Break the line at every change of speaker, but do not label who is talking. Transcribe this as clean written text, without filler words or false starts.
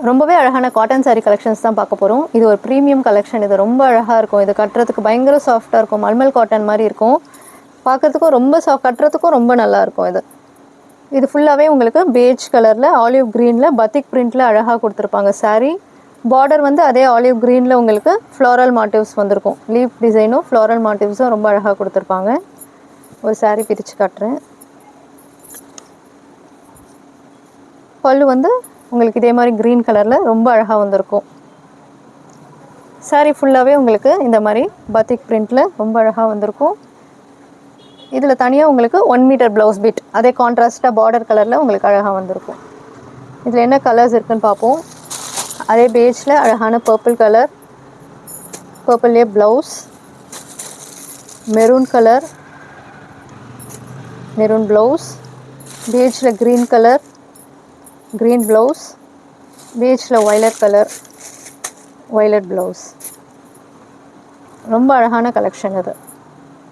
ரொம்பவே அழகான cotton sari collections தான் பார்க்க போகிறோம். இது ஒரு ப்ரீமியம் கலெக்ஷன். இது ரொம்ப அழகாக இருக்கும். இது கட்டுறதுக்கு பயங்கர சாஃப்டாக இருக்கும். மல்மல் காட்டன் மாதிரி இருக்கும். பார்க்குறதுக்கும் ரொம்ப கட்டுறதுக்கும் ரொம்ப நல்லாயிருக்கும். இது ஃபுல்லாகவே உங்களுக்கு பேஜ் கலரில் ஆலிவ் க்ரீனில் பத்திக் பிரிண்டில் அழகாக கொடுத்துருப்பாங்க சாரீ. பார்டர் வந்து அதே ஆலிவ் க்ரீனில் உங்களுக்கு ஃப்ளோரல் மாட்டிவ்ஸ் வந்திருக்கும். லீஃப் டிசைனும் ஃப்ளோரல் மாட்டிவ்ஸும் ரொம்ப அழகாக கொடுத்துருப்பாங்க. ஒரு சாரீ பிரித்து காட்டுறேன். பல்லு வந்து உங்களுக்கு இதே மாதிரி க்ரீன் கலரில் ரொம்ப அழகாக வந்திருக்கும். சாரீ ஃபுல்லாகவே உங்களுக்கு இந்த மாதிரி பத்திக் பிரிண்டில் ரொம்ப அழகாக வந்திருக்கும். இதில் தனியாக உங்களுக்கு 1 மீட்டர் ப்ளவுஸ் பிட் அதே கான்ட்ராஸ்ட்டாக பார்டர் கலரில் உங்களுக்கு அழகாக வந்திருக்கும். இதில் என்ன கலர்ஸ் இருக்குதுன்னு பார்ப்போம். அதே பேஜில் அழகான பர்பிள் கலர், பர்பிள்லேயே blouse, maroon colour, maroon blouse, பேஜில் க்ரீன் கலர், க்ரீன் ப்ளவுஸ், பேஜில் வயலட் கலர், வயலட் ப்ளவுஸ். ரொம்ப அழகான கலெக்ஷன் இது.